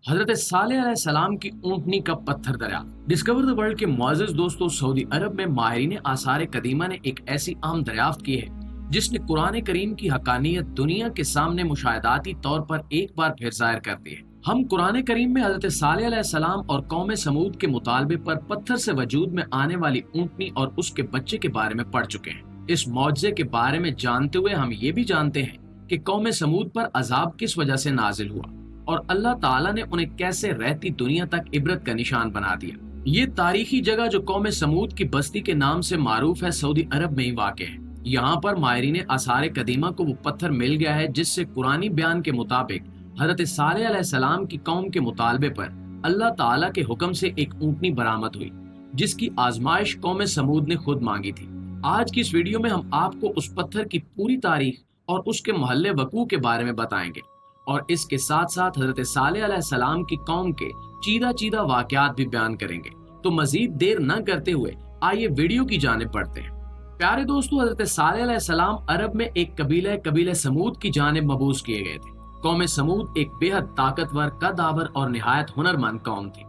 हजरत सालेह अलैहिस्सलाम की ऊँटनी का पत्थर दरियाफ्त। डिस्कवर द वर्ल्ड के मुअज़्ज़िज़ दोस्तों, सऊदी अरब में माहिरीन आसार कदीमा ने एक ऐसी आम दरियाफ्त की है जिसने कुरान करीम की हकानियत दुनिया के सामने मुशाहिदाती तौर पर एक बार फिर जाहिर कर दी है। हम कुरान करीम में हजरत सालेह अलैहिस्सलाम और कौम समूद के मुतालबे पर पत्थर से वजूद में आने वाली ऊँटनी और उसके बच्चे के बारे में पढ़ चुके हैं। इस मौजज़े के बारे में जानते हुए हम ये भी जानते हैं कि कौम समूद पर अजाब किस वजह से नाजिल हुआ और अल्लाह ताला ने उन्हें कैसे रहती दुनिया तक इबरत का निशान बना दिया। ये तारीखी जगह जो कौम समूद की बस्ती के नाम से मारूफ है, सऊदी अरब में ही वाक़ है। यहाँ पर माहिरीन आसार कदीमा को वो पत्थर मिल गया है जिससे कुरानी बयान के मुताबिक हजरत सालेह अलैहिस्सलाम की कौम के मुतालबे पर अल्लाह ताला के हुक्म से एक ऊँटनी बरामद हुई जिसकी आजमाइश कौम समूद ने खुद मांगी थी। आज की इस वीडियो में हम आपको उस पत्थर की पूरी तारीख और उसके महल्ले वकू के बारे में बताएंगे और इसके साथ साथ हजरत सालेह अलैहिस्सलाम की कौम के चीदा चीदा वाकयात भी बयान करेंगे। तो मजीद देर न करते हुए आइए वीडियो की जानिब बढ़ते हैं। प्यारे दोस्तों, हजरत सालेह अलैहिस्सलाम अरब में एक कबीले समूद की जानिब मबूस किए गए थे। कौम समूद एक बेहद ताकतवर, कदावर और निहायत हुनरमंद कौम थी।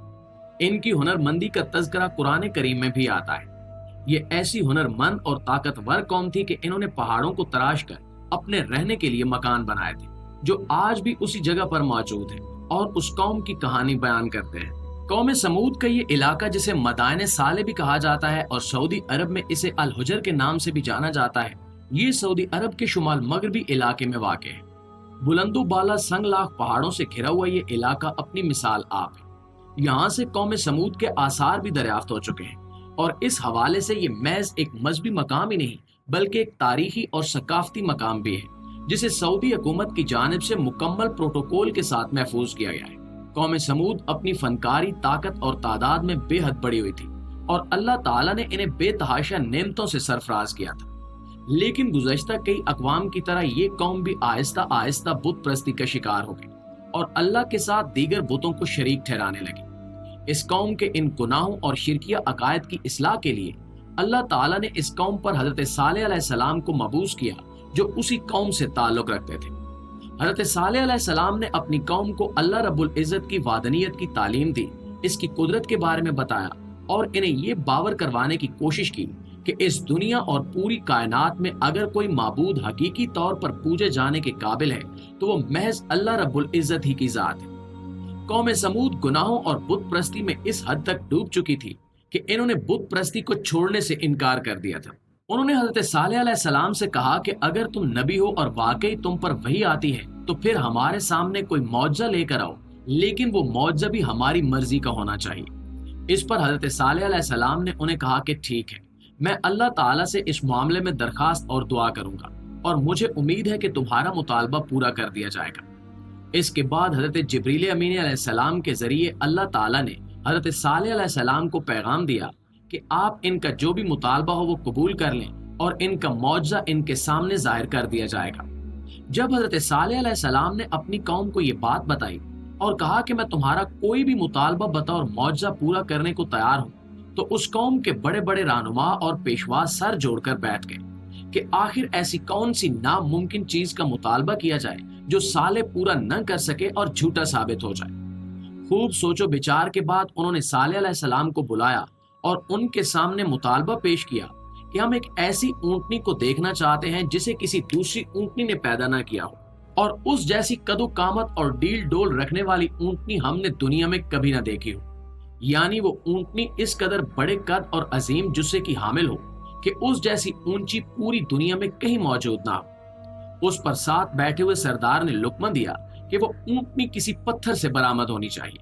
इनकी हुनरमंदी का तज़किरा कुरान करीम में भी आता है। ये ऐसी हुनरमंद और ताकतवर कौम थी कि इन्होंने पहाड़ों को तराश कर अपने रहने के लिए मकान बनाए थे जो आज भी उसी जगह पर मौजूद है और उस कौम की कहानी बयान करते हैं। कौम समूद का ये इलाका जिसे मदाइन साले भी कहा जाता है और सऊदी अरब में इसे अल हुजर के नाम से भी जाना जाता है, ये सऊदी अरब के शुमाल मगरबी इलाके में वाक़ है। बुलंदो बाला संगलाख पहाड़ों से घिरा हुआ ये इलाका अपनी मिसाल आप है। यहाँ से कौम समूद के आसार भी दरियाफ्त हो चुके हैं और इस हवाले से ये महज एक मजहबी मकाम ही नहीं बल्कि एक तारीखी और सकाफती मकाम भी है जिसे सऊदी हुकूमत की जानिब से मुकम्मल प्रोटोकॉल के साथ महफूज किया गया है। कौम समूद अपनी फनकारी ताकत और तादाद में बेहद बड़ी हुई थी और अल्लाह ताला ने इन्हें बेतहाशा नेमतों से सरफराज किया था। लेकिन गुज़श्ता कई अक़वाम की तरह ये कौम भी आहिस्ता आहिस्ता बुत परस्ती का शिकार हो गई और अल्लाह के साथ दीगर बुतों को शरीक ठहराने लगी। इस कौम के इन गुनाहों और शिरकिया अकायद की इस्लाह के लिए अल्लाह ताला ने इस कौम पर हजरत सालेह अलैहिस्सलाम को मबूस किया जो उसी कौम से ताल्लुक रखते थे। हजरत सालेह अलैहिस्सलाम ने अपनी कौम को अल्लाह रब्बुल इज्जत की वादनियत की तालीम दी, इसकी कुदरत के बारे में बताया और इन्हें ये बावर करवाने की कोशिश की कि इस दुनिया और पूरी कायनात में अगर कोई माबूद हकीकी तौर पर पूजे जाने के काबिल है तो वो महज अल्लाह रब्बुल इज्जत ही की जात है। कौम समूद गुनाहों और बुत परस्ती में इस हद तक डूब चुकी थी कि इन्होंने बुत परस्ती को छोड़ने से इनकार कर दिया था। उन्होंने हजरत सालेह अलैहिस्सलाम से कहा कि अगर तुम नबी हो और वाकई तुम पर वही आती है तो फिर हमारे सामने कोई मौजज़ा लेकर आओ, लेकिन वो मौजज़ा भी हमारी मर्जी का होना चाहिए। इस पर हजरत सालेह अलैहिस्सलाम ने उन्हें कहा कि ठीक है, मैं अल्लाह ताला से इस मामले में दरखास्त और दुआ करूंगा और मुझे उम्मीद है कि तुम्हारा मुतालबा पूरा कर दिया जाएगा। इसके बाद हजरत जिब्रील अमीन अलैहिस्सलाम के जरिए अल्लाह ताला ने हजरत सालेह अलैहिस्सलाम को पैगाम दिया कि आप इनका जो भी मुतालबा हो वो कबूल कर लें और इनका मौजज़ा इनके सामने जाहिर कर दिया जाएगा। जब हजरत सालेह अलैहिस्सलाम ने अपनी कौम को ये बात बताई और कहा कि मैं तुम्हारा कोई भी मुतालबा बतौर मौजज़ा पूरा करने को तैयार हूँ, तो उस कौम के बड़े बड़े रहनुमा और पेशवा सर जोड़कर बैठ गए कि आखिर ऐसी कौन सी नामुमकिन चीज का मुतालबा किया जाए जो साले पूरा न कर सके और झूठा साबित हो जाए। खूब सोचो विचार के बाद उन्होंने सालेह अलैहिस्सलाम को बुलाया और उनके सामने मुतालबा पेश किया कि हम एक ऐसी ऊँटनी को देखना चाहते हैं जिसे किसी दूसरी ऊँटनी ने पैदा न किया हो और उस जैसी कदो कामत और डील डोल रखने वाली ऊँटनी हमने दुनिया में कभी न देखी हो। यानी वो ऊँटनी इस कदर बड़े कद और अजीम जुस्से की हामिल हो कि उस जैसी ऊंची पूरी दुनिया में कहीं मौजूद ना हो। उस पर साथ बैठे हुए सरदार ने लुक्मा दिया कि वो ऊँटनी किसी पत्थर से बरामद होनी चाहिए।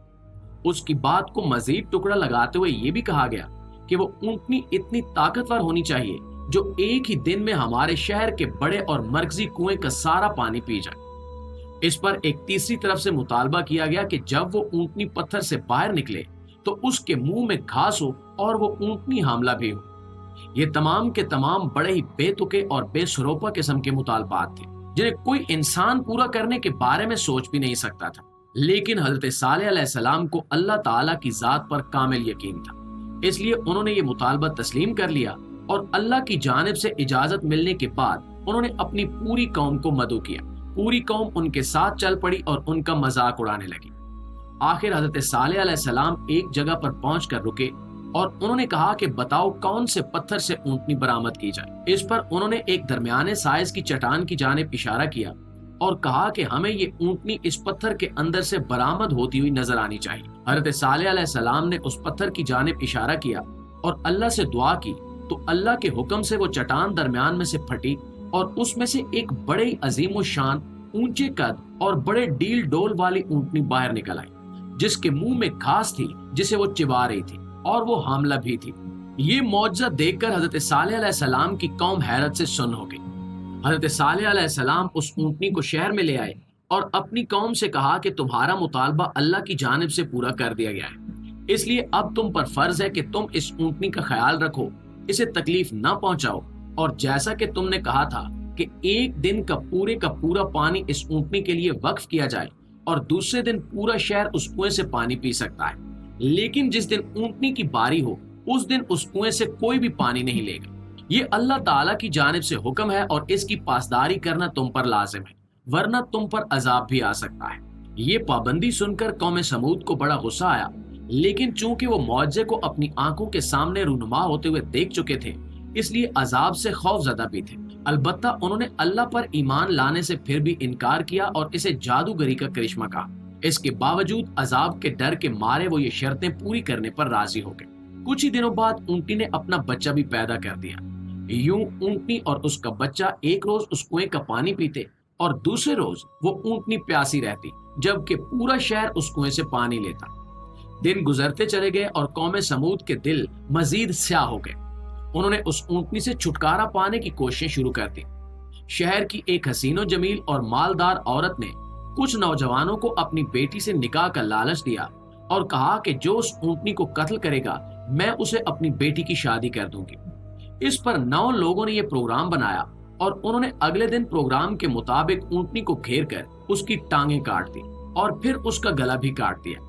उसकी बात को मजीद टुकड़ा लगाते हुए ये भी कहा गया कि वो ऊँटनी इतनी ताकतवर होनी चाहिए जो एक ही दिन में हमारे शहर के बड़े और मरकजी कुएं का सारा पानी पी जाए। इस पर एक तीसरी तरफ से मुतालबा किया गया कि जब वो ऊँटनी पत्थर से बाहर निकले तो उसके मुंह में घास हो और वो ऊँटनी हामला भी हो। ये तमाम के तमाम बड़े ही बेतुके और बेसरोपा किस्म के मुतालबात थे जिन्हें कोई इंसान पूरा करने के बारे में सोच भी नहीं सकता था। लेकिन हजरत सालेह अलैहिस्सलाम को अल्लाह ताला की जात पर कामिल यकीन था, इसलिए उन्होंने ये मुतालबा तस्लीम कर लिया और अल्लाह की जानिब से इजाजत मिलने के बाद उन्होंने अपनी पूरी कौम को मदऊ किया। पूरी कौम उनके साथ चल पड़ी और उनका मजाक उड़ाने लगी। آخر حضرت صالح علیہ السلام ایک جگہ پر پہنچ کر رکے اور انہوں نے کہا کہ بتاؤ کون سے پتھر سے اونٹنی برآمد کی جائے۔ اس پر انہوں نے ایک درمیانے سائز کی چٹان کی جانب اشارہ کیا اور کہا کہ ہمیں یہ اونٹنی اس پتھر کے اندر سے برآمد ہوتی ہوئی نظر آنی چاہیے۔ حضرت صالح علیہ السلام نے اس پتھر کی جانب اشارہ کیا اور اللہ سے دعا کی تو اللہ کے حکم سے وہ چٹان درمیان میں سے پھٹی اور اس میں سے ایک بڑے عظیم و شان، اونچے قد اور بڑے ڈیل ڈول والی اونٹنی باہر نکل آئی، جس کے منہ میں گھاس تھی جسے وہ چبا رہی تھی اور وہ حاملہ بھی تھی۔ یہ معجزہ دیکھ کر حضرت صالح علیہ السلام کی قوم حیرت سے سن ہو گئی۔ حضرت صالح علیہ السلام اس اونٹنی کو شہر میں لے آئے اور اپنی قوم سے کہا کہ تمہارا مطالبہ اللہ کی جانب سے پورا کر دیا گیا ہے، اس لیے اب تم پر فرض ہے کہ تم اس اونٹنی کا خیال رکھو، اسے تکلیف نہ پہنچاؤ، اور جیسا کہ تم نے کہا تھا کہ ایک دن کا پورا پانی اس اونٹنی کے لیے وقف کیا جائے اور دوسرے دن پورا شہر اس کنویں سے پانی پی سکتا ہے، لیکن جس دن اونٹنی کی باری ہو اس دن اس کنویں سے کوئی بھی پانی نہیں لے گا۔ یہ اللہ تعالیٰ کی جانب سے حکم ہے اور اس کی پاسداری کرنا تم پر لازم ہے، ورنہ تم پر عذاب بھی آ سکتا ہے۔ یہ پابندی سن کر قوم سمود کو بڑا غصہ آیا، لیکن چونکہ وہ معجزے کو اپنی آنکھوں کے سامنے رونما ہوتے ہوئے دیکھ چکے تھے، اس لیے عذاب سے خوف زدہ بھی تھے۔ البتہ انہوں نے اللہ پر ایمان لانے سے پھر بھی انکار کیا اور اسے جادوگری کا کرشمہ کہا۔ اس کے باوجود عذاب کے ڈر کے مارے وہ یہ شرطیں پوری کرنے پر راضی ہو گئے۔ کچھ ہی دنوں بعد اونٹنی نے اپنا بچہ بھی پیدا کر دیا۔ یوں اونٹنی اور اس کا بچہ ایک روز اس کنویں کا پانی پیتے اور دوسرے روز وہ اونٹنی پیاسی رہتی، جبکہ پورا شہر اس کنویں سے پانی لیتا۔ دن گزرتے چلے گئے اور قوم سمود کے دل مزید سیاہ ہو گئے۔ انہوں نے اس اونٹنی سے چھٹکارا پانے کی کوششیں شروع کر دی۔ شہر کی ایک حسین و جمیل اور مالدار عورت نے کچھ نوجوانوں کو اپنی بیٹی سے نکاح کا لالچ دیا اور کہا کہ جو اس اونٹنی کو قتل کرے گا میں اسے اپنی بیٹی کی شادی کر دوں گی۔ اس پر 9 لوگوں نے یہ پروگرام بنایا اور انہوں نے اگلے دن پروگرام کے مطابق اونٹنی کو گھیر کر اس کی ٹانگیں کاٹ دی اور پھر اس کا گلا بھی کاٹ دیا۔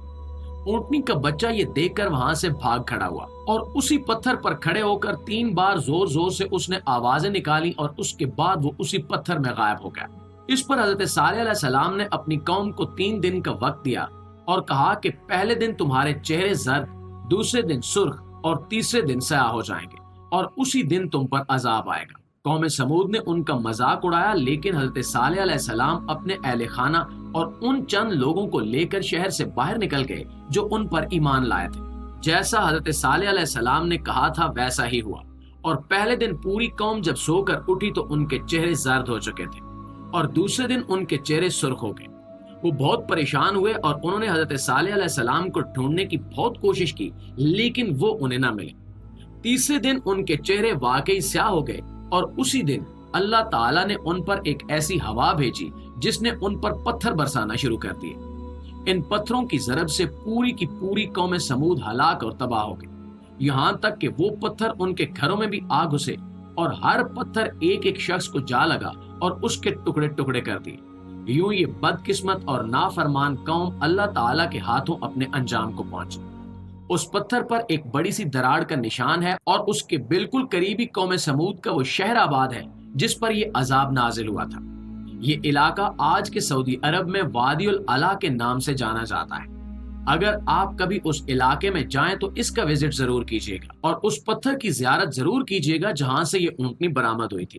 اونٹنی کا بچہ یہ دیکھ کر وہاں سے بھاگ کھڑا ہوا اور اسی پتھر پر کھڑے ہو کر 3 بار زور زور سے اس نے آوازیں نکالی اور اس کے بعد وہ اسی پتھر میں غائب ہو گیا۔ اس پر حضرت صالح علیہ السلام نے اپنی قوم کو 3 دن کا وقت دیا اور کہا کہ پہلے دن تمہارے چہرے زرد، دوسرے دن سرخ اور تیسرے دن سیاہ ہو جائیں گے اور اسی دن تم پر عذاب آئے گا۔ قوم سمود نے ان کا مذاق اڑایا، لیکن حضرت صالح علیہ السلام اپنے اہل خانہ اور ان چند لوگوں کو لے کر شہر سے باہر نکل گئے جو ان پر ایمان لائے تھے۔ جیسا حضرت صالح علیہ السلام نے کہا تھا ویسا ہی ہوا، اور پہلے دن پوری قوم جب سو کر اٹھی تو ان کے چہرے زرد ہو چکے تھے اور دوسرے دن ان کے چہرے سرخ ہو گئے۔ وہ بہت پریشان ہوئے اور انہوں نے حضرت صالح علیہ السلام کو ڈھونڈنے کی بہت کوشش کی، لیکن وہ انہیں نہ ملے۔ تیسرے دن ان کے چہرے واقعی سیاہ ہو گئے اور اسی دن اللہ تعالیٰ نے ان پر ایک ایسی ہوا بھیجی جس نے ان پر پتھر برسانا شروع کر دیے۔ ان پتھروں کی ضرب سے پوری کی پوری قوم سمود ہلاک اور تباہ ہو گئی، یہاں تک کہ وہ پتھر ان کے گھروں میں بھی آ گھسے اور ہر پتھر ایک ایک شخص کو جا لگا اور اس کے ٹکڑے ٹکڑے کر دیے۔ یوں یہ بدقسمت اور نافرمان قوم اللہ تعالیٰ کے ہاتھوں اپنے انجام کو پہنچی۔ اس پتھر پر ایک بڑی سی دراڑ کا نشان ہے اور اس کے بالکل قریبی قوم سمود کا وہ شہر آباد ہے جس پر یہ عذاب نازل ہوا تھا۔ یہ علاقہ آج کے سعودی عرب میں وادی الاعلیٰ کے نام سے جانا جاتا ہے۔ اگر آپ کبھی اس علاقے میں جائیں تو اس کا وزٹ ضرور کیجیے گا اور اس پتھر کی زیارت ضرور کیجیے گا جہاں سے یہ اونٹنی برآمد ہوئی تھی۔